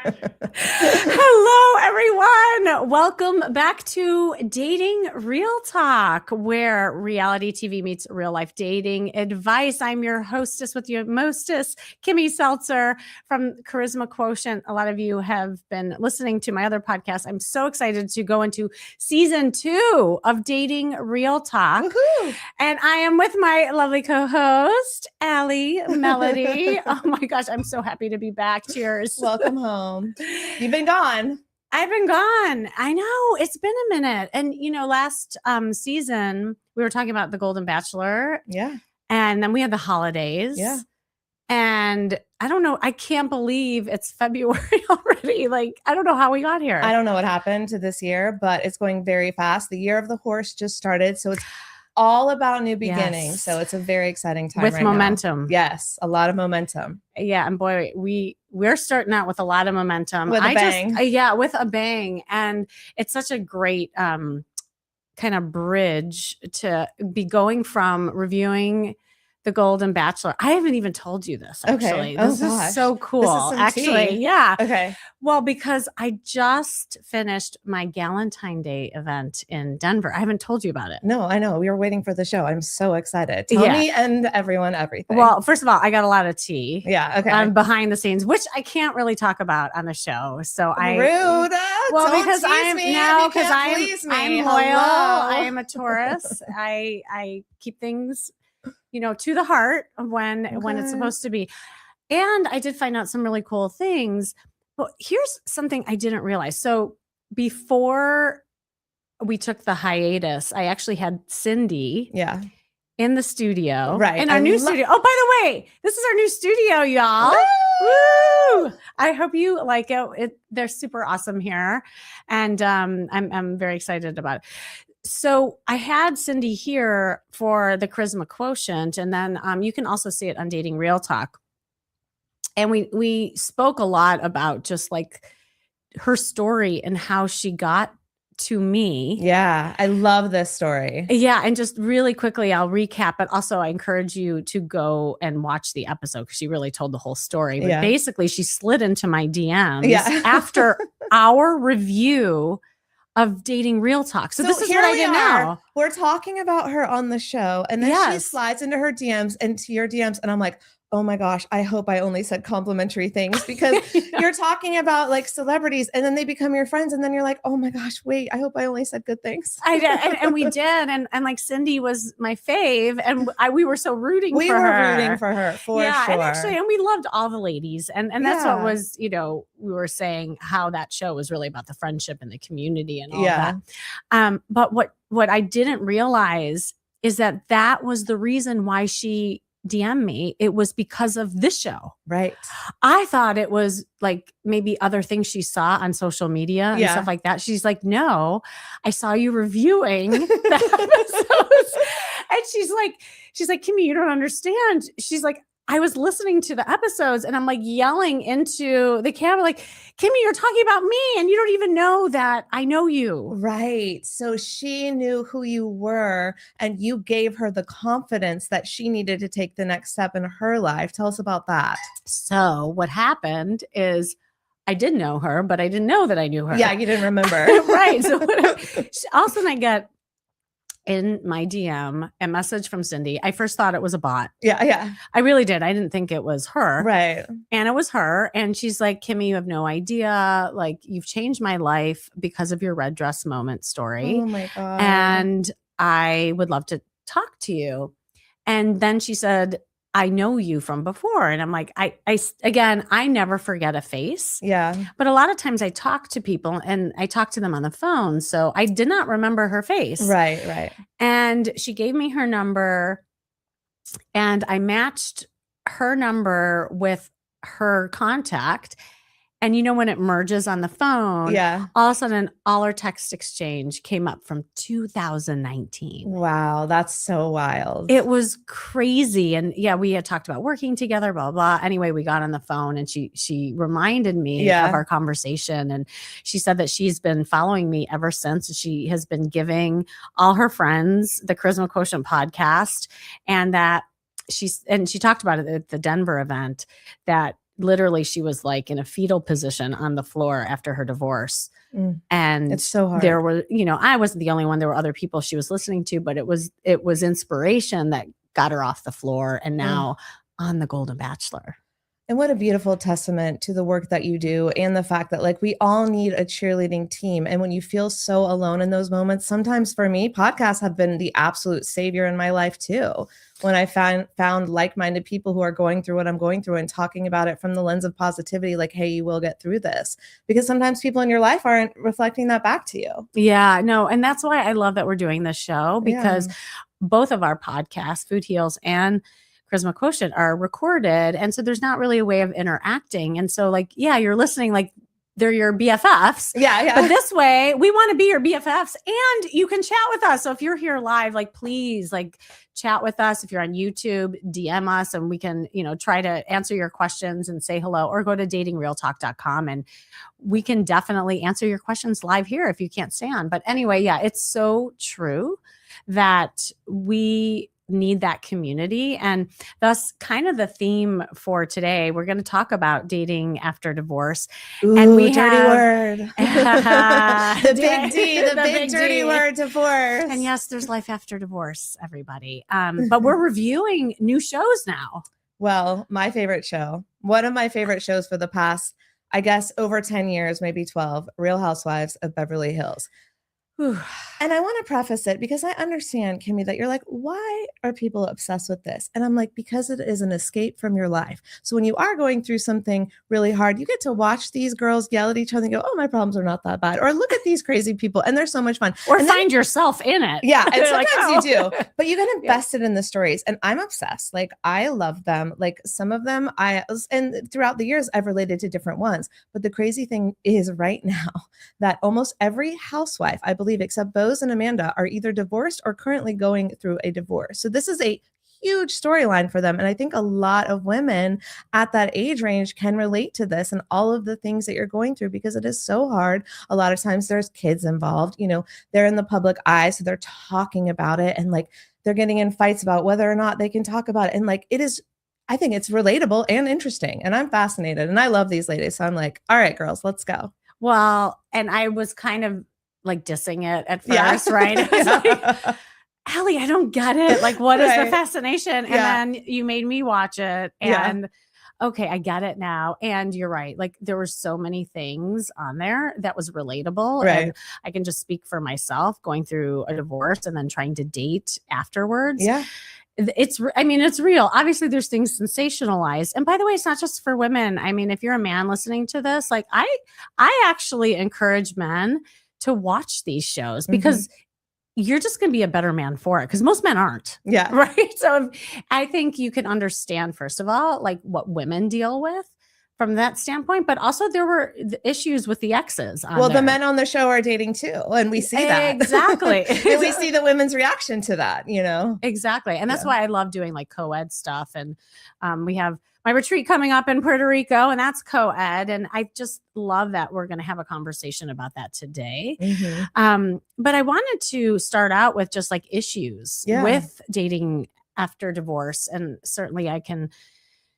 Hello, everyone. Welcome back to Dating Real Talk, where reality TV meets real life dating advice. I'm your hostess with your mostess, Kimmy Seltzer from Charisma Quotient. A lot of you have been listening to my other podcast. I'm so excited to go into season 2 of Dating Real Talk. Woohoo! And I am with my lovely co-host, Allie Melody. Oh my gosh, I'm so happy to be back. Cheers. Welcome home. You've been gone. I've been gone. I know. It's been a minute. And, last season, we were talking about the Golden Bachelor. Yeah. And then we had the holidays. Yeah. And I don't know. I can't believe it's February already. I don't know how we got here. I don't know what happened to this year, but it's going very fast. The year of the horse just started. So it's all about new beginnings. Yes. So it's a very exciting time with right momentum. now. Yes. A lot of momentum. Yeah. And boy, we're starting out with a lot of momentum. With a bang. With a bang. And it's such a great kind of bridge to be going from reviewing the Golden Bachelor. I haven't even told you this, actually. Okay. This is so cool. This is some actually. tea. Yeah. Okay. Well, because I just finished my Galentine Day event in Denver. I haven't told you about it. No, I know. We were waiting for the show. I'm so excited. Tell me and everyone everything. Well, first of all, I got a lot of tea. Yeah. Okay. Behind the scenes, which I can't really talk about on the show. So Rude. Because I'm loyal. Hello. I am a Taurus. I keep things to the heart of when it's supposed to be. And I did find out some really cool things. But here's something I didn't realize. So before we took the hiatus, I actually had Cindy in the studio. Right. In our new studio. Oh, by the way, this is our new studio, y'all. Woo! I hope you like it. They're super awesome here. And I'm very excited about it. So I had Cindy here for the Charisma Quotient, and then you can also see it on Dating Real Talk. And we spoke a lot about just her story and how she got to me. Yeah, I love this story. Yeah, and just really quickly, I'll recap, but also I encourage you to go and watch the episode because she really told the whole story. But basically, she slid into my DMs after our review of Dating Real Talk. So this is what I didn't know. We're talking about her on the show, and then she slides into her DMs and to your DMs, and I'm like, oh my gosh, I hope I only said complimentary things because you're talking about celebrities and then they become your friends. And then you're like, oh my gosh, wait, I hope I only said good things. I did. And we did. And Cindy was my fave. And we were so rooting for her. We were rooting for her for sure. And we loved all the ladies. And that's what was, we were saying how that show was really about the friendship and the community and all that. But what I didn't realize is that was the reason why she DM me. It was because of this show. Right. I thought it was maybe other things she saw on social media and stuff like that. She's like, no, I saw you reviewing the episodes. And she's like, Kimmy, you don't understand. She's like, I was listening to the episodes and I'm yelling into the camera, Kimmy, you're talking about me and you don't even know that I know you. Right. So she knew who you were and you gave her the confidence that she needed to take the next step in her life. Tell us about that. So what happened is I did know her, but I didn't know that I knew her. Yeah, you didn't remember. Right. So all of a sudden I get in my DM a message from Cindy. I first thought it was a bot. Yeah. I really did. I didn't think it was her. Right. And it was her. And she's like, Kimmy, you have no idea. You've changed my life because of your red dress moment story. Oh my God. And I would love to talk to you. And then she said, I know you from before. And I'm like, I never forget a face. Yeah. But a lot of times I talk to people and I talk to them on the phone. So I did not remember her face. Right. And she gave me her number and I matched her number with her contact. And when it merges on the phone, all of a sudden, all our text exchange came up from 2019. Wow, that's so wild. It was crazy. And we had talked about working together, blah, blah. Anyway, we got on the phone and she reminded me of our conversation. And she said that she's been following me ever since. She has been giving all her friends the Charisma Quotient podcast. And that she talked about it at the Denver event that literally she was like in a fetal position on the floor after her divorce. And it's so hard. There were, I wasn't the only one. There were other people she was listening to, but it was inspiration that got her off the floor and now on The Golden Bachelor. And what a beautiful testament to the work that you do and the fact that like we all need a cheerleading team. And when you feel so alone in those moments, sometimes for me, podcasts have been the absolute savior in my life too. When I found like-minded people who are going through what I'm going through and talking about it from the lens of positivity, like, hey, you will get through this. Because sometimes people in your life aren't reflecting that back to you. Yeah, no. And that's why I love that we're doing this show, because both of our podcasts, Food Heals and Charisma Quotient, are recorded. And so there's not really a way of interacting. And so like, yeah, you're listening like they're your BFFs. Yeah. But this way we want to be your BFFs and you can chat with us. So if you're here live, like, please like chat with us. If you're on YouTube, DM us and we can, try to answer your questions and say hello, or go to datingrealtalk.com and we can definitely answer your questions live here if you can't stay on. But anyway, yeah, it's so true that we need that community. And thus kind of the theme for today, we're going to talk about dating after divorce. Ooh, and we dirty have word. The big D, the big dirty word, divorce. And yes, there's life after divorce, everybody. But we're reviewing new shows now. Well, my favorite show, one of my favorite shows for the past, I guess, over 10 years, maybe 12, Real Housewives of Beverly Hills. And I want to preface it because I understand, Kimmy, that you're like, why are people obsessed with this? And I'm like, because it is an escape from your life. So when you are going through something really hard, you get to watch these girls yell at each other and go, oh, my problems are not that bad. Or look at these crazy people. And they're so much fun. Or find yourself in it. Yeah. And sometimes like, you do. But you get invested in the stories. And I'm obsessed. Like, I love them. Like, some of them, and throughout the years, I've related to different ones. But the crazy thing is right now that almost every housewife, I believe, except Bose and Amanda, are either divorced or currently going through a divorce. So this is a huge storyline for them. And I think a lot of women at that age range can relate to this and all of the things that you're going through, because it is so hard. A lot of times there's kids involved, they're in the public eye. So they're talking about it and like they're getting in fights about whether or not they can talk about it. And like, I think it's relatable and interesting. And I'm fascinated and I love these ladies. So I'm like, all right, girls, let's go. Well, and I was kind of like dissing it at first, right? I was like, Allie, I don't get it. Like, what is the fascination? And then you made me watch it and okay, I get it now. And you're right. Like, there were so many things on there that was relatable. Right. And I can just speak for myself going through a divorce and then trying to date afterwards. Yeah. It's real. Obviously there's things sensationalized. And by the way, it's not just for women. I mean, if you're a man listening to this, like I actually encourage men to watch these shows because you're just going to be a better man for it, because most men aren't. Yeah. Right. So I think you can understand, first of all, like what women deal with from that standpoint, but also there were issues with the exes. The men on the show are dating too. And we see that. Exactly. And we see the women's reaction to that, Exactly. And that's why I love doing like co-ed stuff. And we have my retreat coming up in Puerto Rico, and that's co-ed. And I just love that we're going to have a conversation about that today. But I wanted to start out with just like issues with dating after divorce. And certainly I can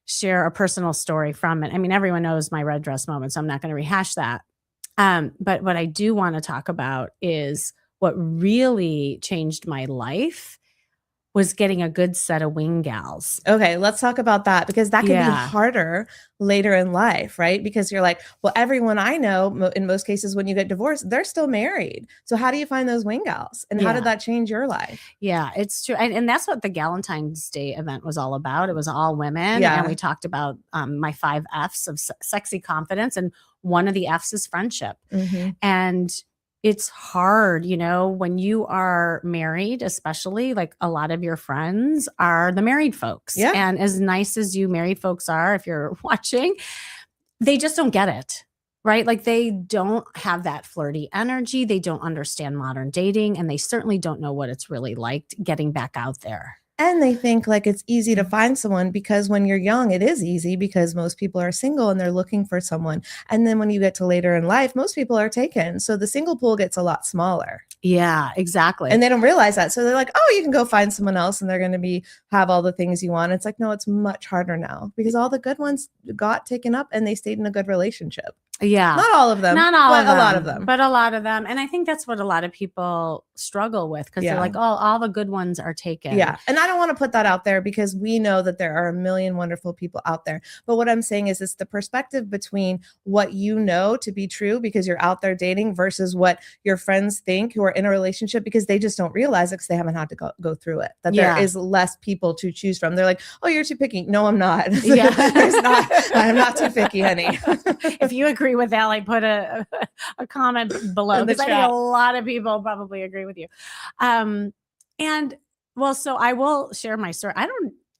share a personal story from it. I mean, everyone knows my red dress moment, so I'm not going to rehash that. But what I do want to talk about is what really changed my life was getting a good set of wing gals. Okay, let's talk about that, because that can be harder later in life, right? Because you're like, well, everyone I know, in most cases, when you get divorced, they're still married. So how do you find those wing gals? And how did that change your life? Yeah, it's true. And that's what the Galentine's Day event was all about. It was all women. And we talked about my 5 F's of sexy confidence. And one of the F's is friendship. And it's hard, when you are married, especially, like a lot of your friends are the married folks. Yeah. And as nice as you married folks are, if you're watching, they just don't get it, right? Like, they don't have that flirty energy. They don't understand modern dating, and they certainly don't know what it's really like getting back out there. And they think like it's easy to find someone because when you're young, it is easy because most people are single and they're looking for someone. And then when you get to later in life, most people are taken. So the single pool gets a lot smaller. Yeah, exactly. And they don't realize that. So they're like, oh, you can go find someone else and they're going to have all the things you want. It's like, no, it's much harder now because all the good ones got taken up and they stayed in a good relationship. Yeah. Not all of them. Not all of them. A lot of them. But a lot of them. And I think that's what a lot of people struggle with because they're like, oh, all the good ones are taken. Yeah. And I don't want to put that out there because we know that there are a million wonderful people out there. But what I'm saying is it's the perspective between what you know to be true because you're out there dating versus what your friends think who are in a relationship because they just don't realize it because they haven't had to go through it. That there is less people to choose from. They're like, oh, you're too picky. No, I'm not. Yeah. I'm not too picky, honey. If you agree with that, like put a comment below because I think a lot of people probably agree with you. And well, so I will share my story.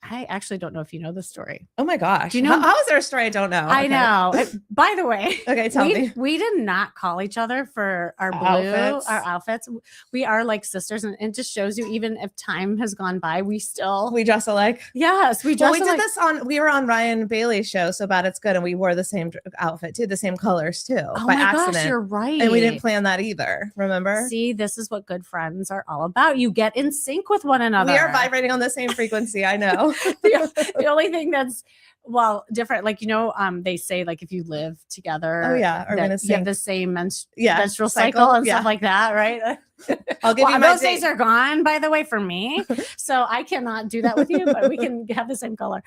I actually don't know if you know the story. Oh my gosh. Do you know? How is there a story I don't know? I know. By the way, okay, tell me. We did not call each other for our outfits. We are like sisters, and it just shows you even if time has gone by, we dress alike. Yes, we dress alike. We did this we were on Ryan Bailey's show, So Bad It's Good, and we wore the same outfit too, the same colors too. Oh by my accident. gosh, you're right. And we didn't plan that either. Remember? See, this is what good friends are all about. You get in sync with one another. We are vibrating on the same frequency. I know. The only thing that's different, like they say like if you live together, you have the same menstrual cycle and stuff like that, right? I'll give you those days are gone, by the way, for me. So I cannot do that with you, but we can have the same color.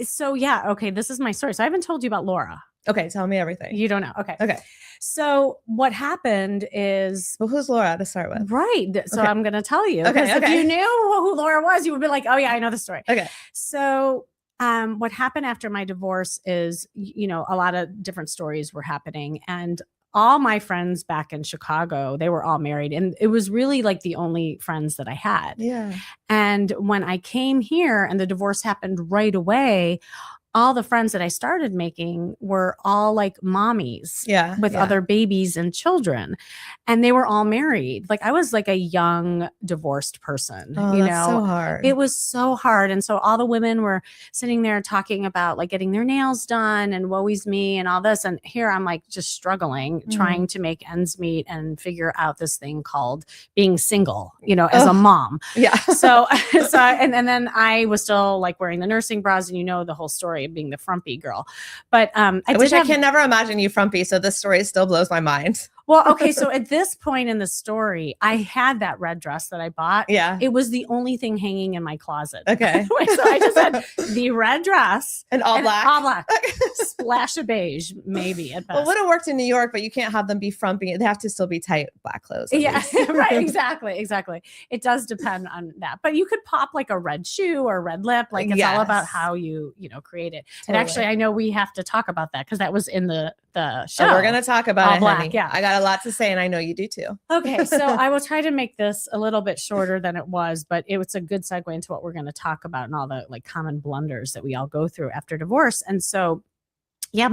So yeah, okay, this is my story. So I haven't told you about Laura. Okay, tell me everything. You don't know. Okay. So what happened is... Well, who's Laura to start with? Right. So I'm going to tell you. Okay. If you knew who Laura was, you would be like, oh yeah, I know the story. Okay. So what happened after my divorce is, a lot of different stories were happening. And all my friends back in Chicago, they were all married. And it was really like the only friends that I had. Yeah. And when I came here and the divorce happened right away, all the friends that I started making were all like mommies with other babies and children. And they were all married. Like I was like a young divorced person. That's so hard. It was so hard. And so all the women were sitting there talking about like getting their nails done and woe is me and all this. And here I'm like just struggling, trying to make ends meet and figure out this thing called being single, as a mom. Yeah. So and then I was still like wearing the nursing bras and the whole story of being the frumpy girl. But I can never imagine you frumpy. So this story still blows my mind. Well, okay. So at this point in the story, I had that red dress that I bought. Yeah. It was the only thing hanging in my closet. Okay. So I just had the red dress. And all black. All black. Splash of beige, maybe at best. Well, it would have worked in New York, but you can't have them be frumpy. They have to still be tight black clothes. Yeah, right. Exactly. It does depend on that. But you could pop like a red shoe or a red lip. Like it's all about how you create it. Totally. And actually, I know we have to talk about that because that was in the show. We're going to talk about all it, black, honey. Yeah. I got a lot to say and I know you do too. Okay. So I will try to make this a little bit shorter than it was, but it's a good segue into what we're going to talk about and all the like common blunders that we all go through after divorce. And so, yeah,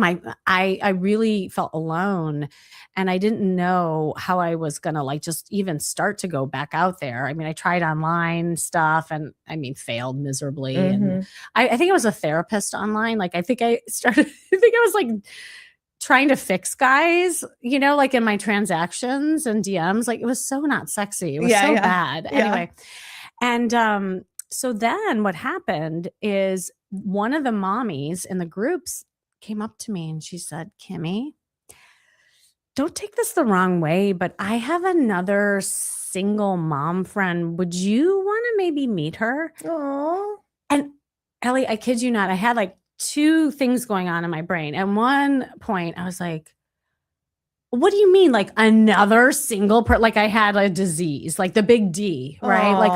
I really felt alone and I didn't know how I was going to like just even start to go back out there. I mean, I tried online stuff and failed miserably. And I think it was a therapist online. Like, I think I was like trying to fix guys, like in my transactions and DMs, like it was so not sexy. It was so bad. Anyway. And so then what happened is one of the mommies in the groups came up to me and she said, Kimmy, don't take this the wrong way, but I have another single mom friend. Would you want to maybe meet her? Aww. And Ellie, I kid you not, I had like two things going on in my brain. At one point I was like, what do you mean? Like another single like I had a disease, like the big D, right? Like,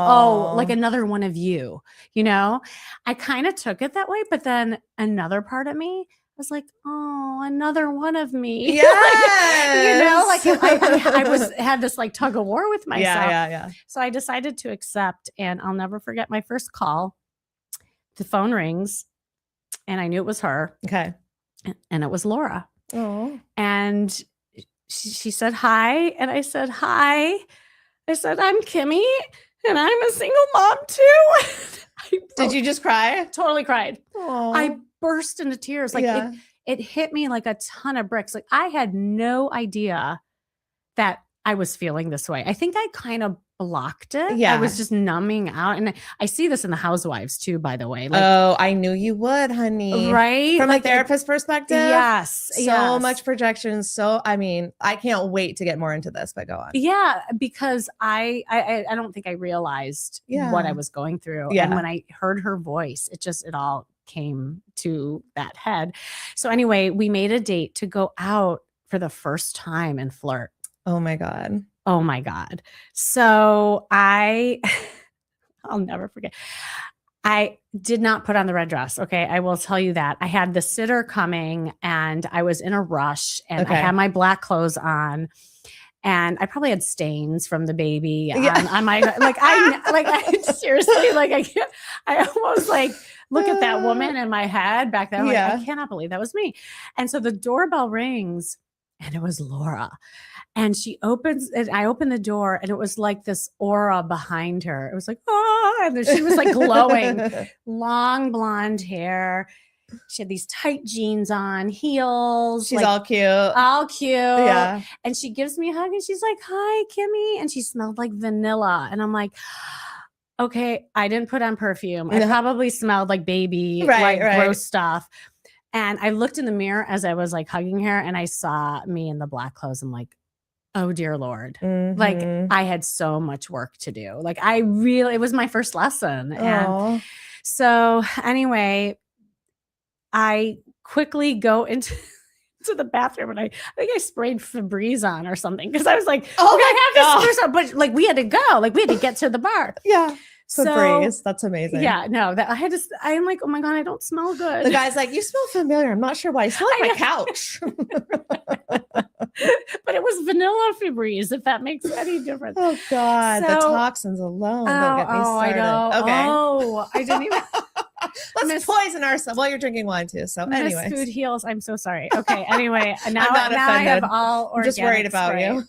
like another one of you, I kind of took it that way. But then another part of me was like, oh, another one of me. Yes. I had this like tug of war with myself. Yeah. So I decided to accept, and I'll never forget my first call. The phone rings and I knew it was her. Okay. And it was Laura. Oh. And she said, hi. And I said, hi. I said, I'm Kimmy. And I'm a single mom too. Did you just cry? Totally cried. Aww. I burst into tears. Like it hit me like a ton of bricks. Like I had no idea that I was feeling this way. I think I kind of blocked it. Yeah. I was just numbing out. And I see this in the housewives too, by the way. Like, oh, I knew you would, honey. Right? From a therapist perspective. Yes. So much projection. So, I mean, I can't wait to get more into this, but go on. Yeah. Because I don't think I realized what I was going through. Yeah. And when I heard her voice, it all came to that head. So anyway, we made a date to go out for the first time and flirt. Oh my God. Oh my God. So I'll never forget. I did not put on the red dress. Okay. I will tell you that. I had the sitter coming and I was in a rush and I had my black clothes on and I probably had stains from the baby on my, I seriously, like I almost like look at that woman in my head back then. Like, I cannot believe that was me. And so the doorbell rings and it was Laura. And she opens and I opened the door and it was like this aura behind her. It was like, oh, and then she was like glowing, long blonde hair. She had these tight jeans on, heels. She's like, all cute. All cute. Yeah. And she gives me a hug and she's like, hi, Kimmy. And she smelled like vanilla. And I'm like, okay, I didn't put on perfume. I probably smelled like baby, gross stuff. And I looked in the mirror as I was like hugging her and I saw me in the black clothes. I'm like, oh dear Lord. Mm-hmm. Like I had so much work to do. Like it was my first lesson. And so anyway, I quickly go into the bathroom and I think I sprayed Febreze on or something. Cause I was like, I have to spray some, but like we had to go, like we had to get to the bar. Yeah. Febreze. That's amazing. Yeah, no, I'm like, oh my God, I don't smell good. The guy's like, you smell familiar. I'm not sure why. You smell like my couch. But it was vanilla Febreze, if that makes any difference. Oh God, the toxins alone don't get me started. I know. Okay. Oh, I didn't even. Let's poison ourselves. Well, you're drinking wine too. So anyway. Food heals. I'm so sorry. Okay. Anyway, now I have all organic. I'm just worried about you.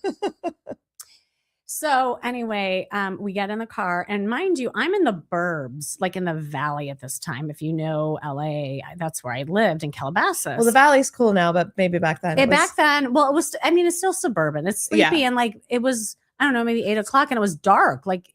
So anyway, we get in the car and mind you, I'm in the burbs, like in the valley at this time. If you know LA, that's where I lived in Calabasas. Well, the valley's cool now, but maybe back then. It's still suburban. It's sleepy and like it was, I don't know, maybe 8 o'clock and it was dark. Like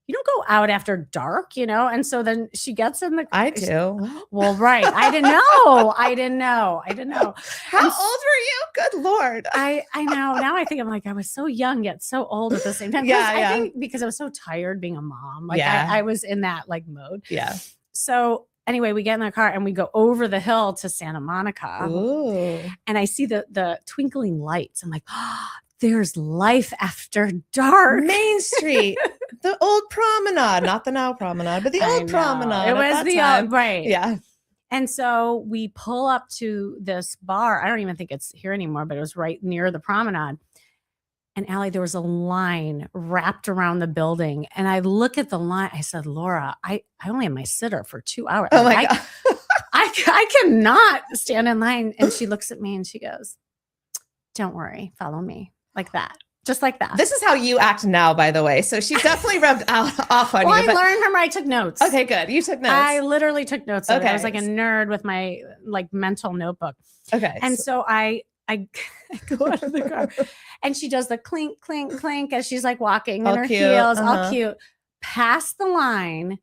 you don't go out after dark, you know? And so then she gets in the car. I do. Well, right. I didn't know. How old were you? Good Lord. I know. Now I think I'm like, I was so young yet so old at the same time. I think because I was so tired being a mom. Like I was in that like mode. Yeah. So anyway, we get in the car and we go over the hill to Santa Monica. Ooh. And I see the twinkling lights. I'm like, oh, there's life after dark. Main Street, the old promenade, not the now promenade, but the old promenade. It was the old, right. Yeah. And so we pull up to this bar. I don't even think it's here anymore, but it was right near the promenade. And Allie, there was a line wrapped around the building. And I look at the line. I said, Laura, I only have my sitter for 2 hours. Oh my God. I cannot stand in line. And she looks at me and she goes, don't worry, follow me. Like that. Just like that. This is how you act now, by the way. So she definitely rubbed off on you. I learned from her. I took notes. Okay, good. You took notes. I literally took notes. Okay. I was like a nerd with my like mental notebook. Okay. And so I go out of the car and she does the clink, clink, clink as she's like walking in her heels, all cute. Past the line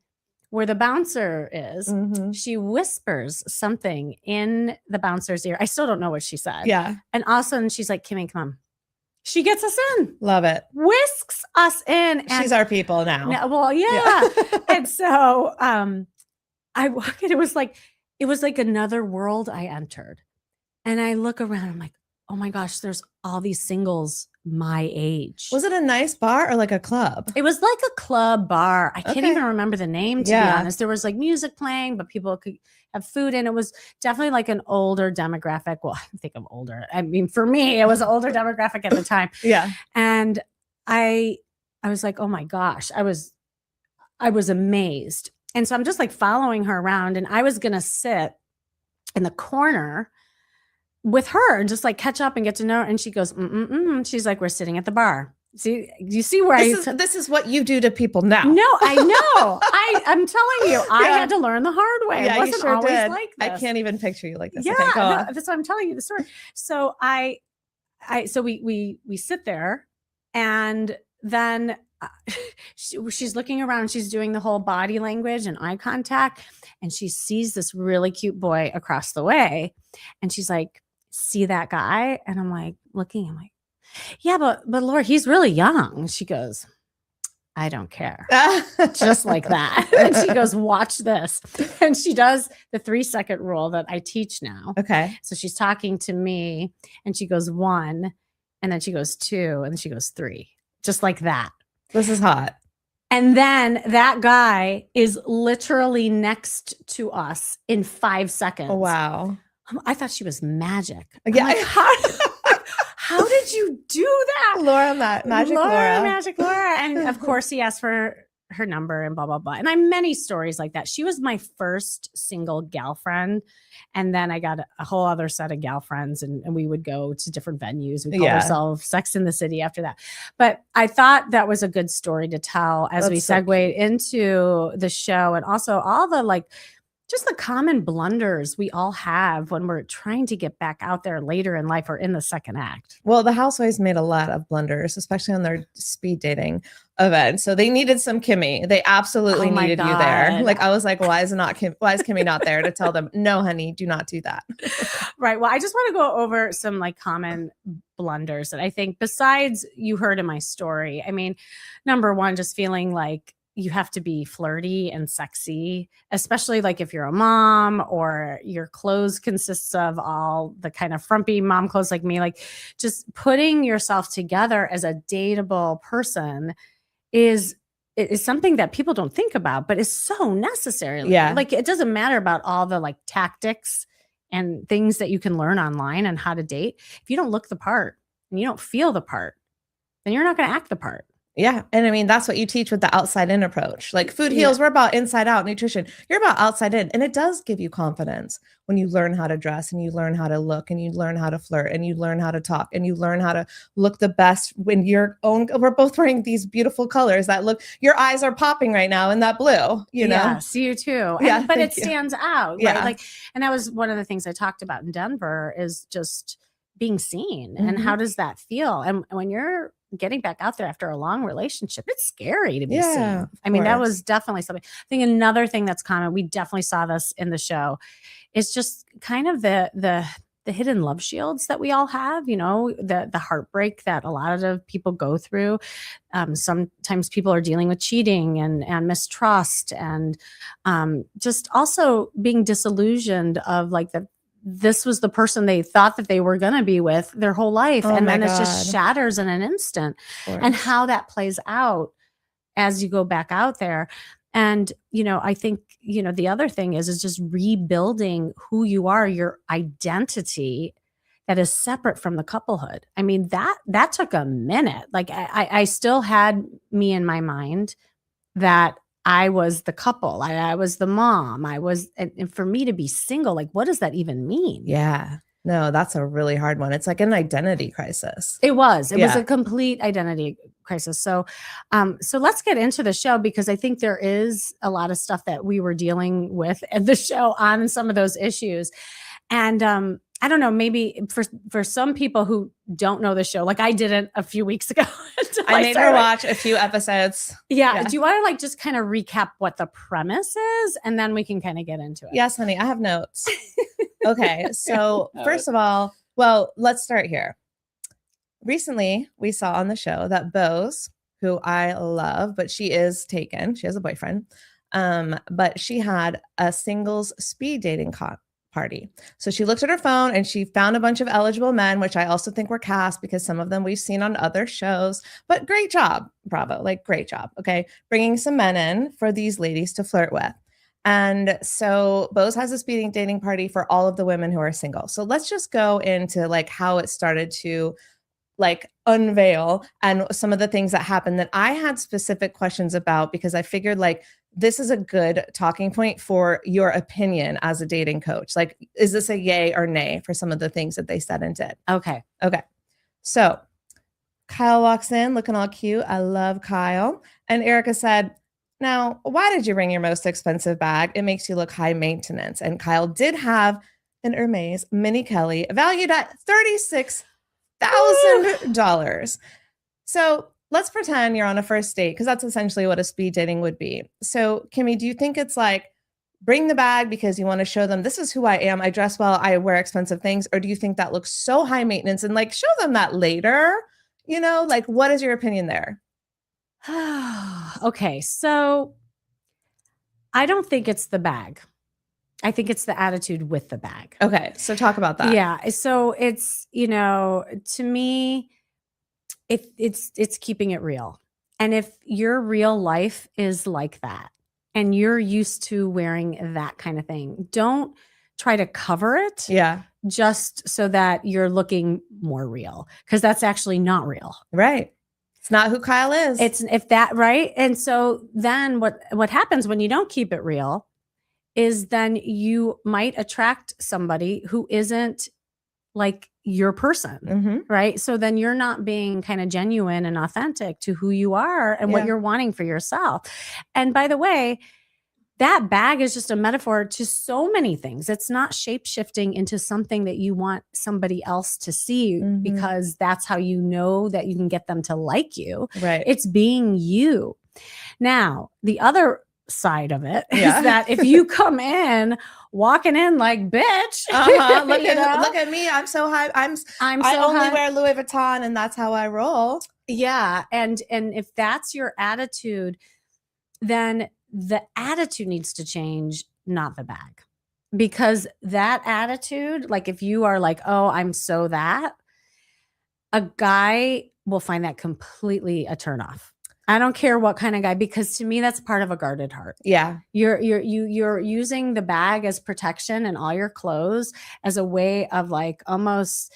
where the bouncer is, she whispers something in the bouncer's ear. I still don't know what she said. Yeah. And all of a sudden she's like, Kimmy, come on. She gets us in. Love it. Whisks us in. And she's our people now. Well, yeah. And so I walk in. It was like another world I entered. And I look around. I'm like, oh my gosh, there's all these singles my age. Was it a nice bar or like a club? It was like a club bar. I can't even remember the name, to be honest. There was like music playing, but people could have food. And it was definitely like an older demographic. Well, I think I'm older. I mean, for me, it was an older demographic at the time. Yeah. And I was like, oh my gosh, I was amazed. And so I'm just like following her around and I was going to sit in the corner with her and just like catch up and get to know her. And she goes, she's like, we're sitting at the bar. See, you see where this is what you do to people now. No, I know. I'm telling you, I had to learn the hard way. Yeah, it wasn't sure always did. like this. I can't even picture you like this. Yeah, okay, go on. That's why I'm telling you the story. So so we sit there, and then she's looking around. She's doing the whole body language and eye contact, and she sees this really cute boy across the way, and she's like, "See that guy?" And I'm like, looking. I'm like, "Yeah, but Laura, he's really young." She goes, "I don't care." Just like that. And she goes, "Watch this." And she does the 3-second rule that I teach now. Okay. So she's talking to me, and she goes 1, and then she goes 2, and then she goes 3. Just like that. This is hot. And then that guy is literally next to us in 5 seconds. Oh, wow. I thought she was magic. Yeah. Like, how did you do that? Laura, Magic Laura. Magic Laura. And of course, he asked for her number and blah, blah, blah. And I have many stories like that. She was my first single gal friend. And then I got a whole other set of gal friends, and we would go to different venues. We called ourselves Sex in the City after that. But I thought that was a good story to tell as we segued into the show, and also all the just the common blunders we all have when we're trying to get back out there later in life or in the second act. Well, the Housewives made a lot of blunders, especially on their speed dating event. So they needed some Kimmy. They absolutely needed you there. Like, I was like, why is Kimmy not there to tell them, no, honey, do not do that. Right. Well, I just want to go over some common blunders that I think, besides you heard in my story. I mean, number one, just feeling like you have to be flirty and sexy, especially if you're a mom or your clothes consists of all the kind of frumpy mom clothes like me. Just putting yourself together as a dateable person is something that people don't think about, but is so necessary. Yeah. It doesn't matter about all the tactics and things that you can learn online on how to date. If you don't look the part and you don't feel the part, then you're not going to act the part. Yeah. And I mean, that's what you teach with the outside in approach. Food heals, we're about inside out nutrition. You're about outside in. And it does give you confidence when you learn how to dress, and you learn how to look, and you learn how to flirt, and you learn how to talk, and you learn how to look the best when we're both wearing these beautiful colors that your eyes are popping right now in that blue, Yes, you too. Yeah, but it stands out. Yeah. Right? And that was one of the things I talked about in Denver, is just being seen. Mm-hmm. And how does that feel? And when you're getting back out there after a long relationship, it's scary to be seen. I mean, that was definitely something. I think another thing that's common, we definitely saw this in the show, is just kind of the hidden love shields that we all have, the heartbreak that a lot of people go through. Sometimes people are dealing with cheating and mistrust, and just also being disillusioned of this was the person they thought that they were going to be with their whole life. And then it just shatters in an instant, and how that plays out as you go back out there. And, I think, the other thing is just rebuilding who you are, your identity that is separate from the couplehood. I mean, that took a minute. I still had me in my mind that I was the couple. I was the mom. And for me to be single, what does that even mean? Yeah. No, that's a really hard one. It's like an identity crisis. It was a complete identity crisis. So let's get into the show, because I think there is a lot of stuff that we were dealing with at the show on some of those issues. And, I don't know, maybe for some people who don't know the show, I didn't a few weeks ago. I made her watch a few episodes. Yeah. Do you want to just kind of recap what the premise is, and then we can kind of get into it? Yes, honey, I have notes. Okay. So first of all, let's start here. Recently, we saw on the show that Bose, who I love, but she is taken. She has a boyfriend. But she had a singles speed dating party. So she looked at her phone and she found a bunch of eligible men, which I also think were cast, because some of them we've seen on other shows. But great job. Bravo. Great job. Okay. Bringing some men in for these ladies to flirt with. And so Bose has a speed dating party for all of the women who are single. So let's just go into how it started to unveil, and some of the things that happened that I had specific questions about, because I figured this is a good talking point for your opinion as a dating coach. Is this a yay or nay for some of the things that they said and did? Okay. So Kyle walks in looking all cute. I love Kyle. And Erica said, now, why did you bring your most expensive bag? It makes you look high maintenance. And Kyle did have an Hermes Mini Kelly valued at $36,000. So let's pretend you're on a first date, because that's essentially what a speed dating would be. So Kimmy, do you think it's like bring the bag because you want to show them this is who I am, I dress well, I wear expensive things? Or do you think that looks so high maintenance and like show them that later? You know, like what is your opinion there? Okay, so I don't think it's the bag. I think it's the attitude with the bag. Okay, so talk about that. Yeah, so it's, you know, to me, if it's keeping it real. And if your real life is like that and you're used to wearing that kind of thing, don't try to cover it. Yeah. Just so that you're looking more real, because that's actually not real. Right. It's not who Kyle is. It's if that right. And so then what happens when you don't keep it real is then you might attract somebody who isn't like your person, right? So then you're not being kind of genuine and authentic to who you are and what you're wanting for yourself. And by the way, that bag is just a metaphor to so many things. It's not shape-shifting into something that you want somebody else to see because that's how you know that you can get them to like you. Right. It's being you. Now, the other side of it is that if you come in walking in like bitch, look at me, I'm so high, I only wear Louis Vuitton and that's how I roll. Yeah. And if that's your attitude, then the attitude needs to change, not the bag. Because that attitude, like if you are like, oh, I'm so that, a guy will find that completely a turnoff. I don't care what kind of guy, because to me, that's part of a guarded heart. Yeah. You're using the bag as protection and all your clothes as a way of like almost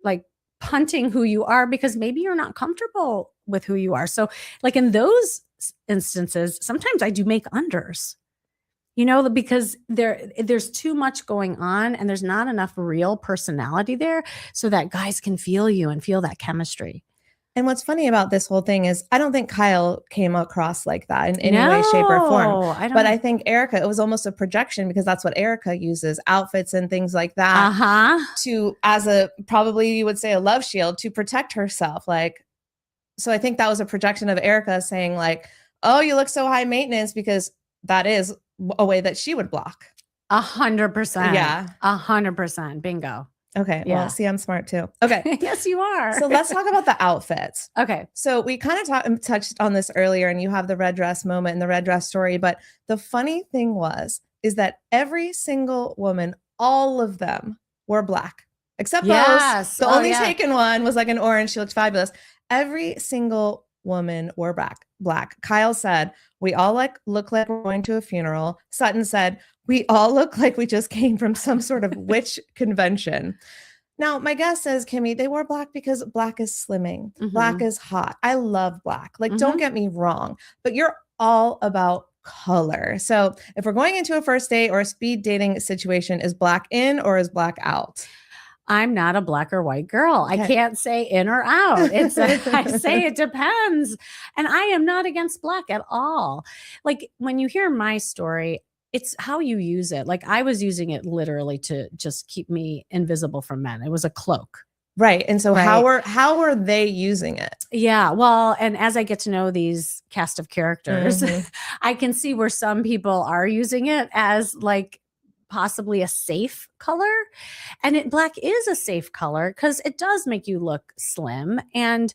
like punting who you are, because maybe you're not comfortable with who you are. So like in those instances, sometimes I do make unders, you know, because there's too much going on and there's not enough real personality there so that guys can feel you and feel that chemistry. And what's funny about this whole thing is I don't think Kyle came across like that in any way, shape, or form. I think Erica, it was almost a projection, because that's what Erica uses, outfits and things like that, to, as a, probably you would say, a love shield to protect herself. Like, so I think that was a projection of Erica saying like, oh, you look so high maintenance, because that is a way that she would block. 100%. Yeah. 100%. Bingo. Okay. Yeah. Well, see, I'm smart too. Okay. Yes, you are. So let's talk about the outfits. Okay. So we kind of touched on this earlier, and you have the red dress moment and the red dress story. But the funny thing is that every single woman, all of them wore black, except Rose. The only taken one was like an orange. She looked fabulous. Every single woman wore black. Kyle said, we all look like we're going to a funeral. Sutton said, we all look like we just came from some sort of witch convention. Now, my guess is, Kimmy, they wore black because black is slimming. Black is hot. I love black. Like, don't get me wrong, but you're all about color. So if we're going into a first date or a speed dating situation, is black in or is black out? I'm not a black or white girl. Okay. I can't say in or out. I say it depends. And I am not against black at all. Like when you hear my story, it's how you use it. Like I was using it literally to just keep me invisible from men. It was a cloak. Right. And so how are they using it? Yeah. Well, and as I get to know these cast of characters, I can see where some people are using it as like possibly a safe color. And black is a safe color because it does make you look slim and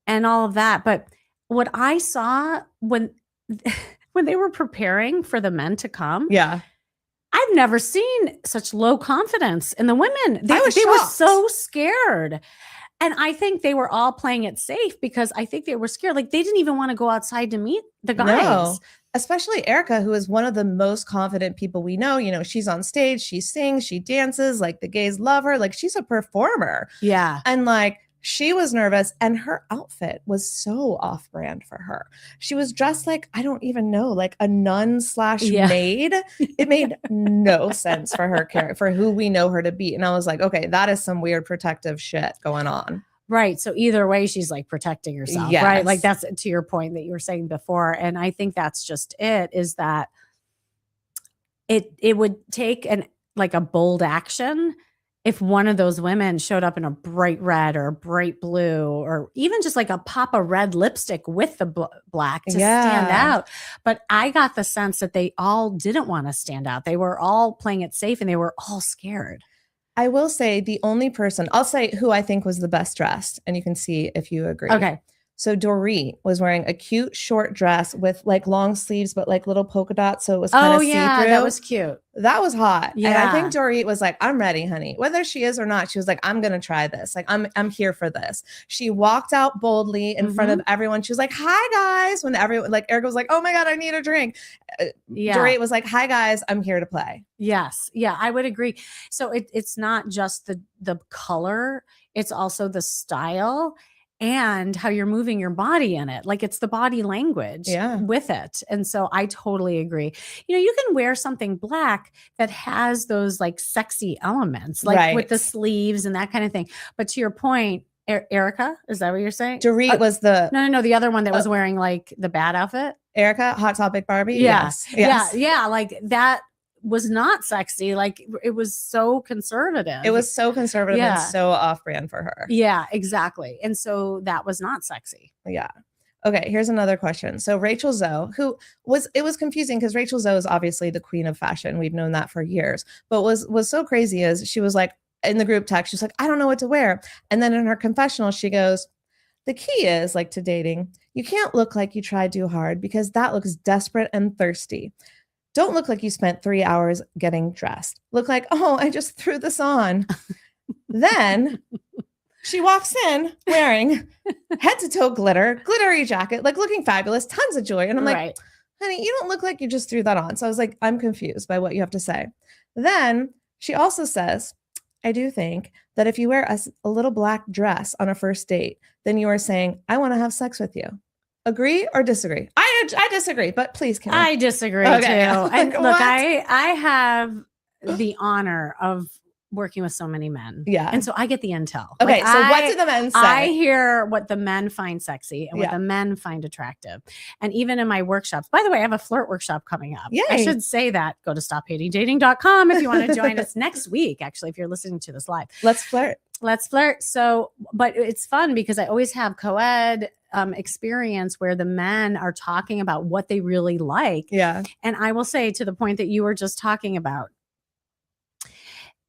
all of that. But what I saw when they were preparing for the men to come, I've never seen such low confidence in the women. They were so scared. And I think they were all playing it safe because I think they were scared. Like they didn't even want to go outside to meet the guys. No. Especially Erica, who is one of the most confident people we know. You know, she's on stage, she sings, she dances, like the gays love her. Like she's a performer. Yeah. And like she was nervous and her outfit was so off brand for her. She was dressed like, I don't even know, like a nun / maid. It made no sense for her character, for who we know her to be. And I was like, okay, that is some weird protective shit going on. Right. So either way, she's like protecting herself, right? Like that's to your point that you were saying before. And I think that's just it, is that it would take like a bold action if one of those women showed up in a bright red or a bright blue, or even just like a pop of red lipstick with the black to stand out. But I got the sense that they all didn't want to stand out. They were all playing it safe and they were all scared. I will say the only person, I'll say who I think was the best dressed, and you can see if you agree. Okay. So Dorit was wearing a cute short dress with like long sleeves, but like little polka dots. So it was kind of see-through. That was cute. That was hot. Yeah. And I think Dorit was like, I'm ready, honey. Whether she is or not, she was like, I'm going to try this. Like, I'm here for this. She walked out boldly in front of everyone. She was like, hi guys. When everyone, like Erica was like, oh my God, I need a drink. Dorit was like, hi guys, I'm here to play. Yes. Yeah, I would agree. So it's not just the color, it's also the style and how you're moving your body in it. Like it's the body language with it. And so I totally agree. You know, you can wear something black that has those like sexy elements, like with the sleeves and that kind of thing. But to your point, Erica, is that what you're saying? Dorit was the... No. The other one that was wearing like the bad outfit. Erica, Hot Topic Barbie? Yes. Yeah. Like that was not sexy. Like it was so conservative. It was so conservative and so off-brand for her. Yeah, exactly. And so that was not sexy. Yeah. Okay, here's another question. So Rachel Zoe, it was confusing because Rachel Zoe is obviously the queen of fashion. We've known that for years. But was so crazy is she was like, in the group text, she's like, I don't know what to wear. And then in her confessional, she goes, the key is, like to dating, you can't look like you tried too hard because that looks desperate and thirsty. Don't look like you spent 3 hours getting dressed. Look like, oh, I just threw this on. Then she walks in wearing head to toe glittery jacket, like looking fabulous, tons of jewelry. And I'm like, honey, you don't look like you just threw that on. So I was like, I'm confused by what you have to say. Then she also says, I do think that if you wear a little black dress on a first date, then you are saying, I want to have sex with you. Agree or disagree? I disagree, but please, Kimmy. I disagree too. And look, I have the honor of working with so many men. Yeah. And so I get the intel. Okay. So what do the men say? I hear what the men find sexy and what the men find attractive. And even in my workshops, by the way, I have a flirt workshop coming up. Yay. I should say that. Go to stophatingdating.com if you want to join us next week, actually, if you're listening to this live. Let's flirt. So, but it's fun because I always have co-ed experience where the men are talking about what they really like. Yeah. And I will say, to the point that you were just talking about,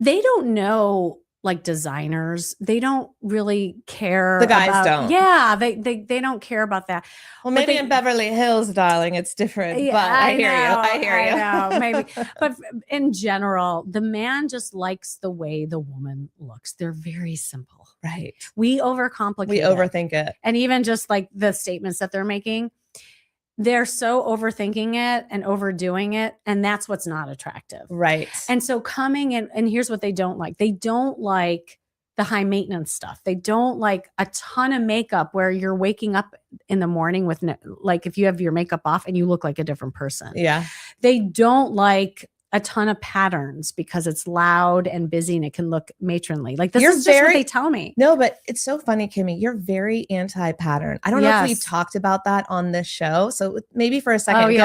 they don't know like designers. They don't really care. The guys don't. Yeah. They don't care about that. Well, maybe in Beverly Hills, darling, it's different. Yeah, but I hear you. I know, maybe. But in general, the man just likes the way the woman looks. They're very simple. Right. We overcomplicate We overthink it. And even just like the statements that they're making, they're so overthinking it and overdoing it. And that's what's not attractive. Right. And so coming in, and here's what they don't like. They don't like the high maintenance stuff. They don't like a ton of makeup where you're waking up in the morning with like, if you have your makeup off and you look like a different person. Yeah. They don't like a ton of patterns because it's loud and busy and it can look matronly. Like this is just what they tell me. No, but it's so funny, Kimmy. You're very anti-pattern. I don't know if we've talked about that on this show. So maybe for a second,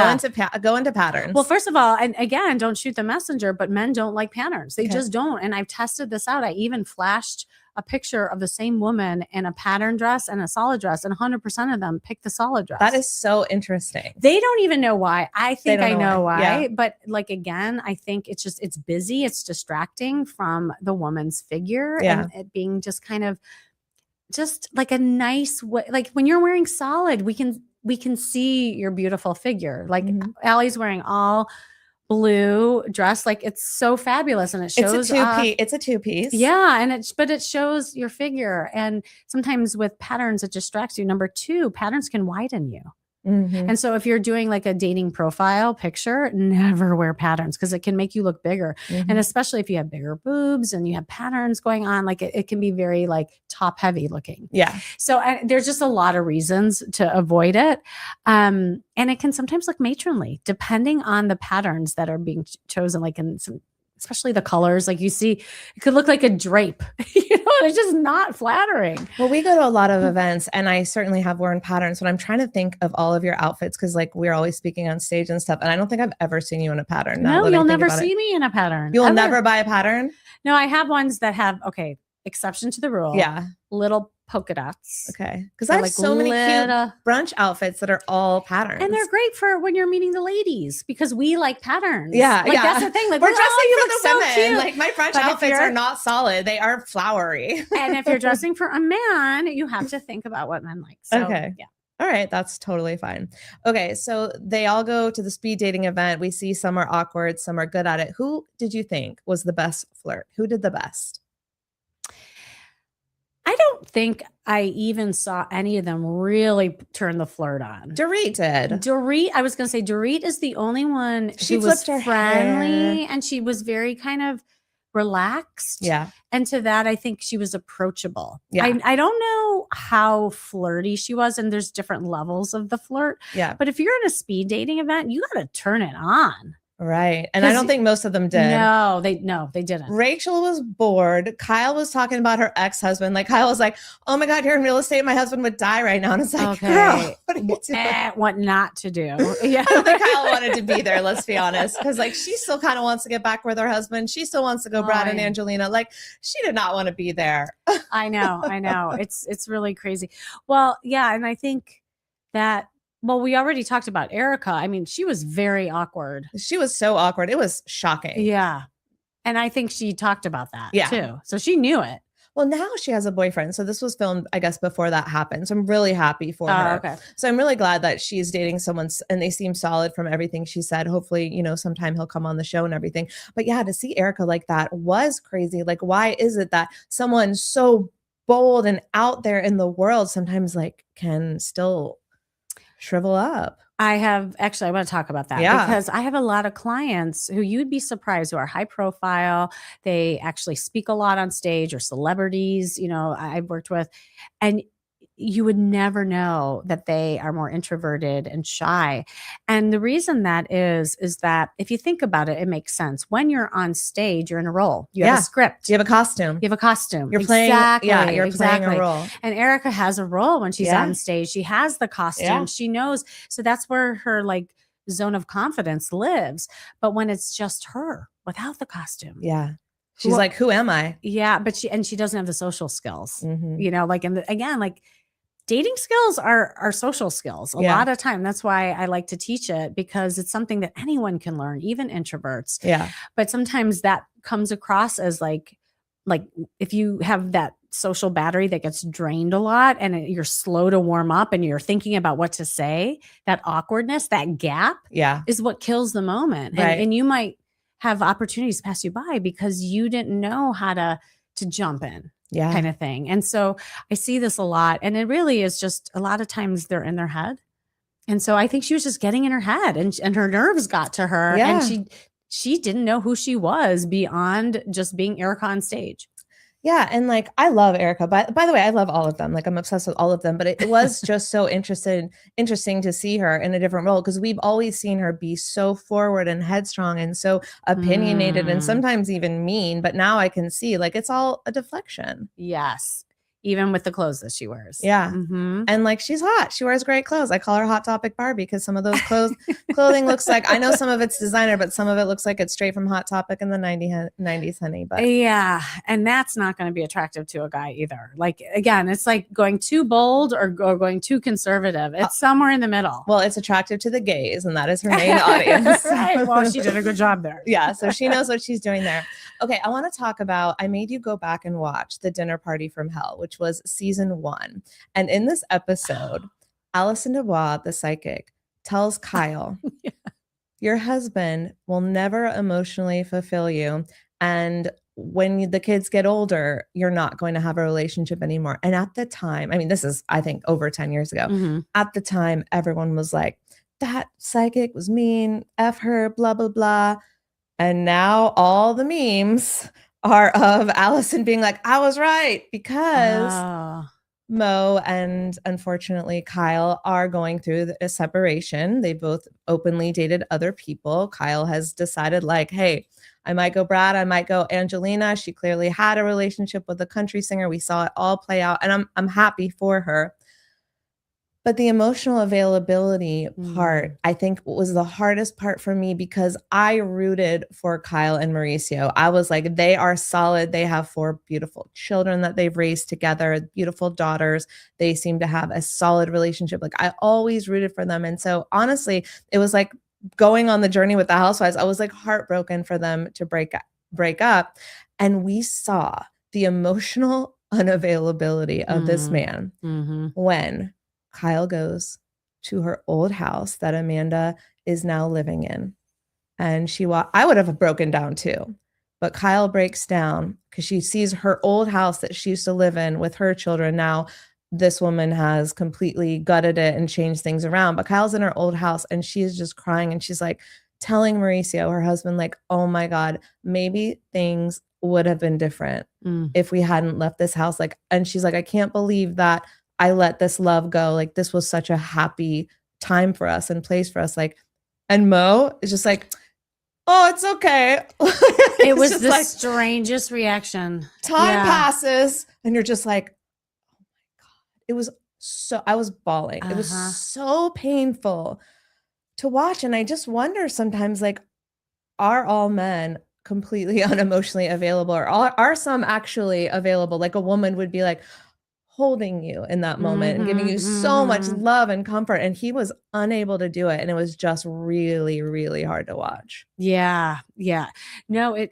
go into patterns. Well, first of all, and again, don't shoot the messenger, but men don't like patterns. They just don't. And I've tested this out. I even flashed a picture of the same woman in a pattern dress and a solid dress, and 100% of them picked the solid dress. That is so interesting. They don't even know why. I think I know why. Yeah. But like, again, I think it's busy. It's distracting from the woman's figure and it being just kind of just like a nice way. Like when you're wearing solid, we can see your beautiful figure. Like Allie's wearing all blue dress, like it's so fabulous, and it shows it's a two-piece. Yeah, and it shows your figure. And sometimes with patterns, it distracts you. Number two, patterns can widen you. And so if you're doing like a dating profile picture, never wear patterns because it can make you look bigger. And especially if you have bigger boobs and you have patterns going on, like it can be very like top heavy looking. Yeah. So there's just a lot of reasons to avoid it. And it can sometimes look matronly depending on the patterns that are being chosen, like in some especially the colors. Like you see, it could look like a drape, it's just not flattering. Well, we go to a lot of events and I certainly have worn patterns, but I'm trying to think of all of your outfits because like we're always speaking on stage and stuff. And I don't think I've ever seen you in a pattern. No, you'll never see me in a pattern. You'll never buy a pattern? No, I have ones that have, exception to the rule. Yeah. Little polka dots. Okay. Because I have so many cute brunch outfits that are all patterns. And they're great for when you're meeting the ladies because we like patterns. Yeah. That's the thing. Like, we're dressing you for look the so women. cute. Like my brunch outfits are not solid. They are flowery. And if you're dressing for a man, you have to think about what men like. So, okay. Yeah. All right. That's totally fine. Okay. So they all go to the speed dating event. We see some are awkward, some are good at it. Who did you think was the best flirt? Who did the best? I don't think I even saw any of them really turn the flirt on. Dorit did. I was going to say Dorit is the only one she who was her friendly hair. And she was very kind of relaxed. Yeah. And to that, I think she was approachable. Yeah. I don't know how flirty she was, and there's different levels of the flirt. Yeah. But if you're in a speed dating event, you got to turn it on. Right. And I don't think most of them did. No, they didn't. Rachel was bored. Kyle was talking about her ex-husband. Like Kyle was like, oh my God, you're in real estate. My husband would die right now. And it's like, girl, what are you doing? What not to do. Yeah. I don't think Kyle wanted to be there. Let's be honest. Cause like, she still kind of wants to get back with her husband. She still wants to go Brad and Angelina. Like she did not want to be there. I know. It's really crazy. Well, yeah. And I think that, we already talked about Erica. I mean, she was very awkward. She was so awkward. It was shocking. Yeah. And I think she talked about that too. So she knew it. Well, now she has a boyfriend. So this was filmed, I guess, before that happened. So I'm really happy for her. Okay. So I'm really glad that she's dating someone and they seem solid from everything she said. Hopefully, sometime he'll come on the show and everything. But yeah, to see Erica like that was crazy. Like, why is it that someone so bold and out there in the world sometimes like can still shrivel up? I want to talk about that because I have a lot of clients who you'd be surprised who are high profile. They actually speak a lot on stage or celebrities, I've worked with, and you would never know that they are more introverted and shy. And the reason that is that if you think about it, it makes sense. When you're on stage, you're in a role. You have a script. You have a costume. You're playing. Yeah, you're playing a role. And Erica has a role when she's on stage. She has the costume. Yeah. She knows. So that's where her like zone of confidence lives. But when it's just her without the costume. Yeah. She's like, who am I? Yeah. But she doesn't have the social skills, dating skills are social skills a lot of time. That's why I like to teach it because it's something that anyone can learn, even introverts. Yeah. But sometimes that comes across as like if you have that social battery that gets drained a lot and you're slow to warm up and you're thinking about what to say, that awkwardness, that gap is what kills the moment. Right. And you might have opportunities pass you by because you didn't know how to jump in. Yeah. Kind of thing. And so I see this a lot, and it really is just a lot of times they're in their head. And so I think she was just getting in her head and her nerves got to her and she didn't know who she was beyond just being Erica on stage. Yeah. And like, I love Erica, but by the way, I love all of them. Like I'm obsessed with all of them, but it was just so interesting to see her in a different role. Cause we've always seen her be so forward and headstrong and so opinionated and sometimes even mean, but now I can see like, it's all a deflection. Yes. Even with the clothes that she wears. Yeah. Mm-hmm. And like, she's hot. She wears great clothes. I call her Hot Topic Barbie because some of those clothing looks like, I know some of it's designer, but some of it looks like it's straight from Hot Topic in the 90s, honey. But yeah. And that's not going to be attractive to a guy either. Like, again, it's like going too bold or going too conservative. It's somewhere in the middle. Well, it's attractive to the gays and that is her main audience. Right. Well, she did a good job there. Yeah. So she knows what she's doing there. Okay. I want to talk about, I made you go back and watch The Dinner Party from Hell, which was season 1. And in this episode, Allison Dubois, the psychic, tells Kyle, your husband will never emotionally fulfill you. And when the kids get older, you're not going to have a relationship anymore. And at the time, I mean, this is, I think, over 10 years ago. Mm-hmm. At the time, everyone was like, that psychic was mean, F her, blah, blah, blah. And now all the memes are of Allison being like, I was right, because Mo and unfortunately Kyle are going through a separation. They both openly dated other people. Kyle has decided like, hey, I might go Brad, I might go Angelina. She clearly had a relationship with a country singer. We saw it all play out, and I'm happy for her. But the emotional availability part, I think, was the hardest part for me because I rooted for Kyle and Mauricio. I was like, they are solid. They have 4 beautiful children that they've raised together, beautiful daughters. They seem to have a solid relationship. Like, I always rooted for them. And so honestly, it was like going on the journey with the Housewives. I was like heartbroken for them to break up. And we saw the emotional unavailability of this man when Kyle goes to her old house that Amanda is now living in. And I would have broken down too. But Kyle breaks down because she sees her old house that she used to live in with her children. Now, this woman has completely gutted it and changed things around. But Kyle's in her old house and she is just crying. And she's like telling Mauricio, her husband, like, oh my God, maybe things would have been different if we hadn't left this house. Like, and she's like, I can't believe that I let this love go. Like, this was such a happy time for us and place for us. Like, and Mo is just like, oh, it's okay. It was the like, strangest reaction. Time passes and you're just like, oh my God. It was so, I was bawling. It was so painful to watch. And I just wonder sometimes, like, are all men completely unemotionally available, or are some actually available? Like, a woman would be like, holding you in that moment and giving you so much love and comfort. And he was unable to do it. And it was just really, really hard to watch. Yeah. Yeah. No,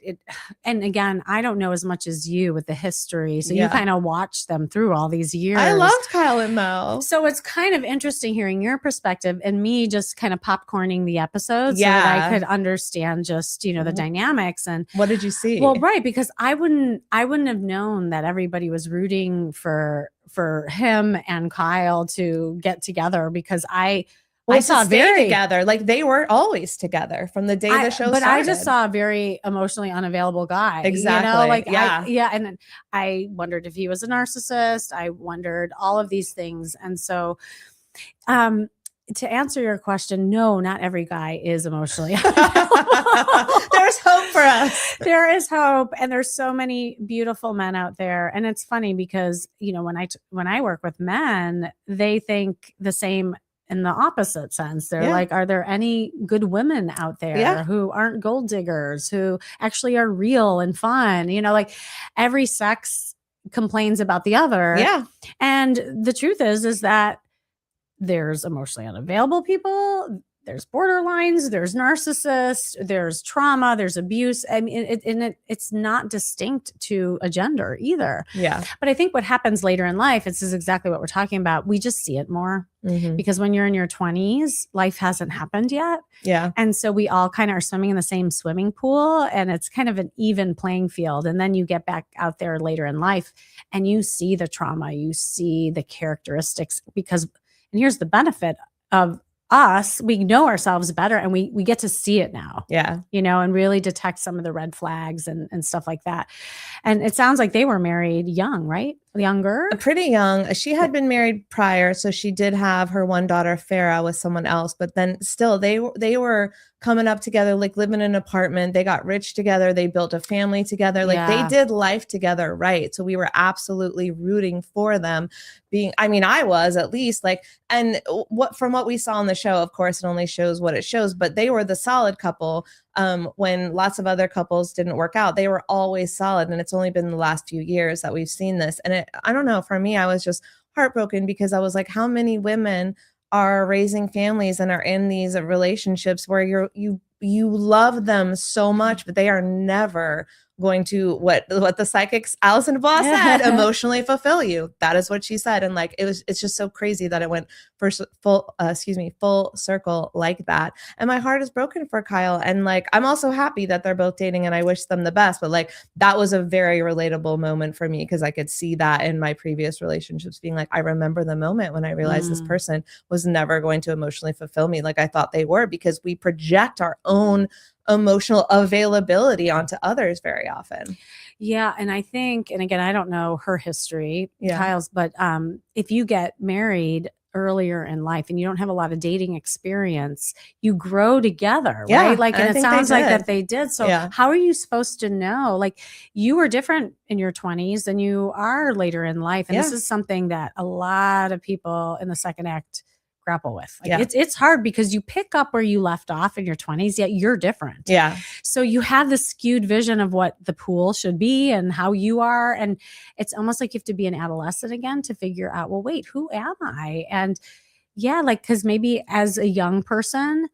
and again, I don't know as much as you with the history. So you kind of watched them through all these years. I loved Kyle and Mel. So it's kind of interesting hearing your perspective and me just kind of popcorning the episodes so that I could understand just, the dynamics. And what did you see? Well, right. Because I wouldn't have known that everybody was rooting for him and Kyle to get together, because I saw very together. Like, they were always together from the day the show started. I just saw a very emotionally unavailable guy. Exactly. And I wondered if he was a narcissist. I wondered all of these things. And so, to answer your question, no, not every guy is emotionally available. There's hope for us. There is hope. And there's so many beautiful men out there. And it's funny because, when I work with men, they think the same in the opposite sense. They're like, are there any good women out there who aren't gold diggers, who actually are real and fun? Like, every sex complains about the other. Yeah. And the truth is that there's emotionally unavailable people, there's borderlines, there's narcissists, there's trauma, there's abuse. I mean, it's not distinct to a gender either. Yeah. But I think what happens later in life, this is exactly what we're talking about. We just see it more because when you're in your 20s, life hasn't happened yet. Yeah. And so we all kind of are swimming in the same swimming pool, and it's kind of an even playing field. And then you get back out there later in life and you see the trauma, you see the characteristics, and here's the benefit of us, we know ourselves better, and we get to see it now. Yeah. And really detect some of the red flags and stuff like that. And it sounds like they were married young, right? Younger? Pretty young. She had been married prior, so she did have her one daughter, Farah, with someone else. But then still, they were coming up together, like living in an apartment. They got rich together. They built a family together. Like, they did life together, right? So we were absolutely rooting for them. I was, at least, like, and from what we saw on the show, of course, it only shows what it shows, but they were the solid couple. When lots of other couples didn't work out, they were always solid. And it's only been the last few years that we've seen this. And I don't know, for me, I was just heartbroken because I was like, how many women are raising families and are in these relationships where you love them so much, but they are never going to what the psychics Allison Voss said, emotionally fulfill you. That is what she said. And like, it's just so crazy that it went full circle like that. And my heart is broken for Kyle. And like, I'm also happy that they're both dating and I wish them the best. But like, that was a very relatable moment for me because I could see that in my previous relationships being like, I remember the moment when I realized this person was never going to emotionally fulfill me like I thought they were, because we project our own emotional availability onto others very often. Yeah. And I think, and again, I don't know her history, Kyle's, but if you get married earlier in life and you don't have a lot of dating experience, you grow together, right? Like, and it sounds like that they did. So how are you supposed to know? Like, you were different in your 20s than you are later in life. And this is something that a lot of people in the second act grapple with. Like, it's hard because you pick up where you left off in your 20s, yet you're different. Yeah. So you have this skewed vision of what the pool should be and how you are. And it's almost like you have to be an adolescent again to figure out, well, wait, who am I? And like, because maybe as a young person,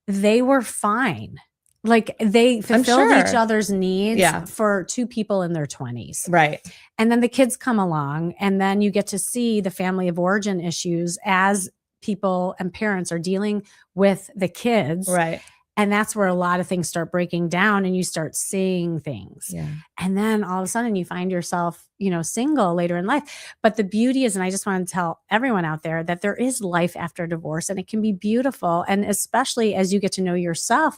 they were fine. Like, they fulfilled each other's needs for two people in their 20s. Right. And then the kids come along and then you get to see the family of origin issues as people and parents are dealing with the kids. Right. And that's where a lot of things start breaking down and you start seeing things. Yeah. And then all of a sudden you find yourself, single later in life. But the beauty is, and I just want to tell everyone out there that there is life after divorce and it can be beautiful. And especially as you get to know yourself,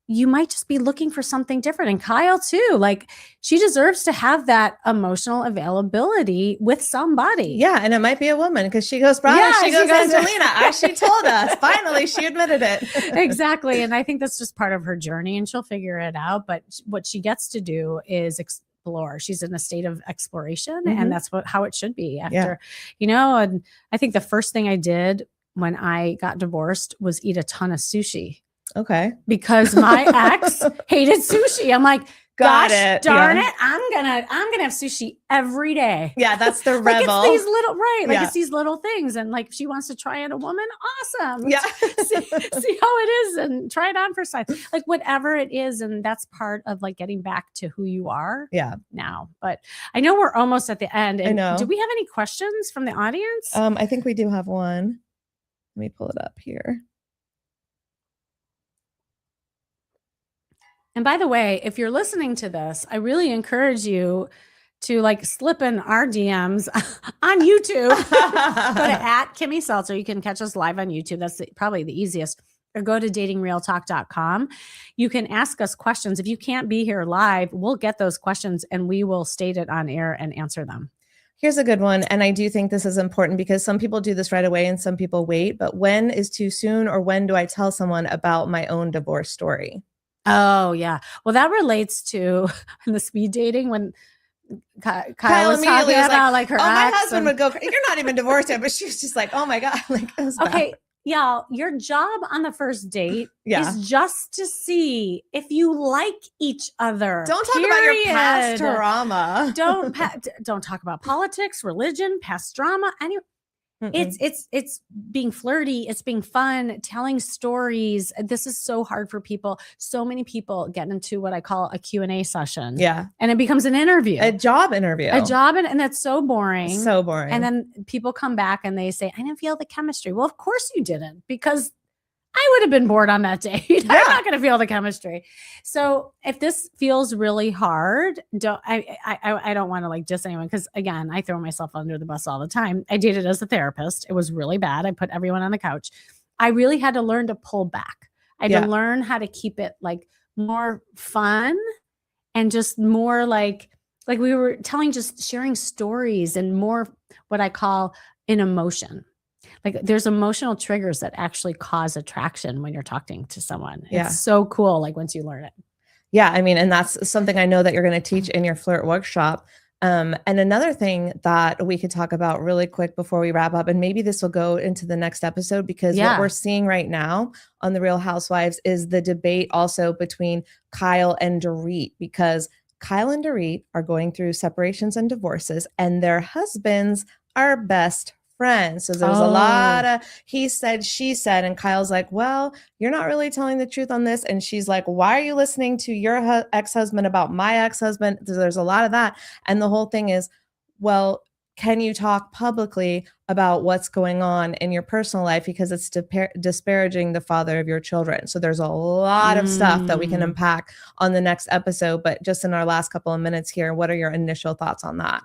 you might just be looking for something different. And Kyle too, like, she deserves to have that emotional availability with somebody. Yeah. And it might be a woman because she goes, she goes Angelina, as she told us. Finally, she admitted it. Exactly. And I think that's just part of her journey and she'll figure it out. But what she gets to do is explore. She's in a state of exploration and that's how it should be after, and I think the first thing I did when I got divorced was eat a ton of sushi. Okay. Because my ex hated sushi. I'm like, darn it. I'm gonna have sushi every day. Yeah, that's the rebel. Like, it's these little, it's these little things. And like, if she wants to try it, a woman, awesome. Yeah. see how it is and try it on for size. Like, whatever it is. And that's part of like getting back to who you are now. But I know we're almost at the end. And I know. Do we have any questions from the audience? I think we do have one. Let me pull it up here. And by the way, if you're listening to this, I really encourage you to like slip in our DMs on YouTube. Go to @Kimmy Seltzer. You can catch us live on YouTube. That's probably the easiest. Or go to datingrealtalk.com. You can ask us questions. If you can't be here live, we'll get those questions and we will state it on air and answer them. Here's a good one. And I do think this is important because some people do this right away and some people wait. But when is too soon, or when do I tell someone about my own divorce story? Oh, yeah. Well, that relates to the speed dating when Kyle was talking about like her ex. My husband would go, you're not even divorced yet, but she was just like, oh my God. Like, it was okay. Bad. Y'all, your job on the first date is just to see if you like each other. Don't talk about your past drama. Don't talk about politics, religion, past drama. It's being flirty. It's being fun, telling stories. This is so hard for people. So many people get into what I call a Q&A session. Yeah. And it becomes an interview. A job interview. And that's so boring. So boring. And then people come back and they say, I didn't feel the chemistry. Well, of course you didn't, because I would have been bored on that date. I'm not going to feel the chemistry. So if this feels really hard, I don't want to like diss anyone, because again, I throw myself under the bus all the time. I dated as a therapist. It was really bad. I put everyone on the couch. I really had to learn to pull back. I had to learn how to keep it like more fun and just more like we were just sharing stories and more what I call an emotion. Like, there's emotional triggers that actually cause attraction when you're talking to someone. It's so cool. Like, once you learn it. Yeah. I mean, and that's something I know that you're going to teach in your flirt workshop. And another thing that we could talk about really quick before we wrap up, and maybe this will go into the next episode, because what we're seeing right now on The Real Housewives is the debate also between Kyle and Dorit, because Kyle and Dorit are going through separations and divorces, and their husbands are best friends. So there's a lot of he said, she said, and Kyle's like, well, you're not really telling the truth on this. And she's like, why are you listening to your ex-husband about my ex-husband? There's a lot of that. And the whole thing is, well, can you talk publicly about what's going on in your personal life? Because it's disparaging the father of your children. So there's a lot of stuff that we can unpack on the next episode. But just in our last couple of minutes here, what are your initial thoughts on that?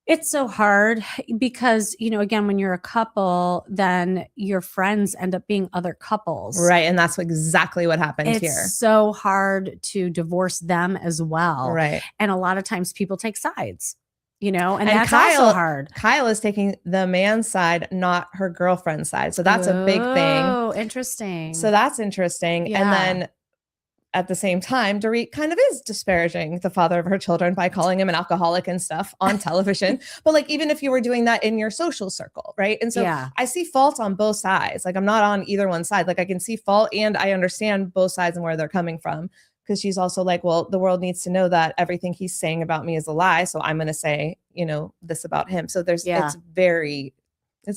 It's so hard because, again, when you're a couple, then your friends end up being other couples. Right. And that's exactly what happened here. It's so hard to divorce them as well. Right. And a lot of times people take sides. and that's also hard. Kyle is taking the man's side, not her girlfriend's side. So that's a big thing. Oh, interesting. So that's interesting. Yeah. And then at the same time, Dorit kind of is disparaging the father of her children by calling him an alcoholic and stuff on television. But like, even if you were doing that in your social circle, right? And so I see fault on both sides. Like, I'm not on either one side. Like, I can see fault and I understand both sides and where they're coming from. Because she's also like, well, the world needs to know that everything he's saying about me is a lie. So I'm going to say, this about him. So it's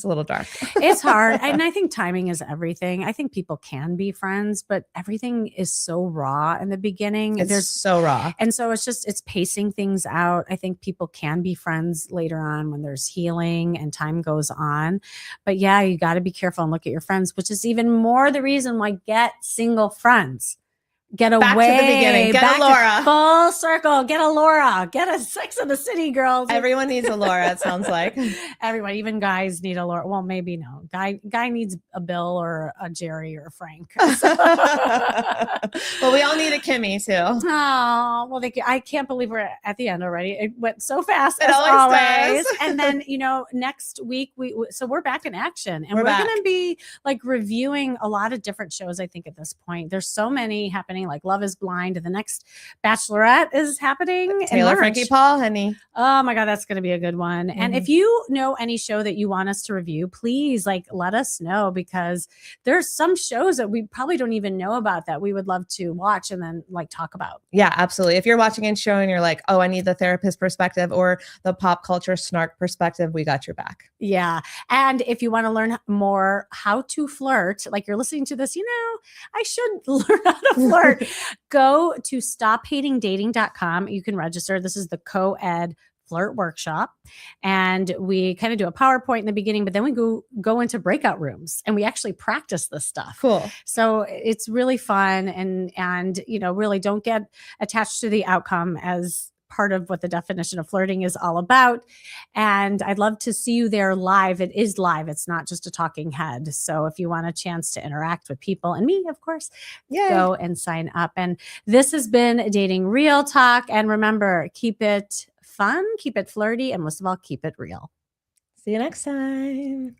a little dark. It's hard. And I think timing is everything. I think people can be friends, but everything is so raw in the beginning. It's so raw. And so it's pacing things out. I think people can be friends later on when there's healing and time goes on. But yeah, you got to be careful and look at your friends, which is even more the reason why get single friends. Get away. Back to the beginning. Get a Laura. Full circle. Get a Laura. Get a Sex and the City, girls. Everyone needs a Laura, it sounds like. Everyone, even guys need a Laura. Well, maybe no. Guy needs a Bill or a Jerry or a Frank. Well, we all need a Kimmy too. Oh, well, I can't believe we're at the end already. It went so fast. It always does. And then, next week, we're back in action. And we're going to be like reviewing a lot of different shows, I think, at this point. There's so many happening. Like Love is Blind, and the next Bachelorette is happening. Taylor, Frankie, Paul, honey. Oh my God, that's going to be a good one. Mm-hmm. And if you know any show that you want us to review, please let us know, because there's some shows that we probably don't even know about that we would love to watch and then talk about. Yeah, absolutely. If you're watching a show and you're like, oh, I need the therapist perspective or the pop culture snark perspective, we got your back. Yeah. And if you want to learn more how to flirt, like you're listening to this, I should learn how to flirt. Go to stophatingdating.com. You can register. This is the co-ed flirt workshop. And we kind of do a PowerPoint in the beginning, but then we go into breakout rooms and we actually practice this stuff. Cool. So it's really fun. And really don't get attached to the outcome as part of what the definition of flirting is all about. And I'd love to see you there live. It is live. It's not just a talking head. So if you want a chance to interact with people and me, of course, go and sign up. And this has been Dating Real Talk. And remember, keep it fun, keep it flirty, and most of all, keep it real. See you next time.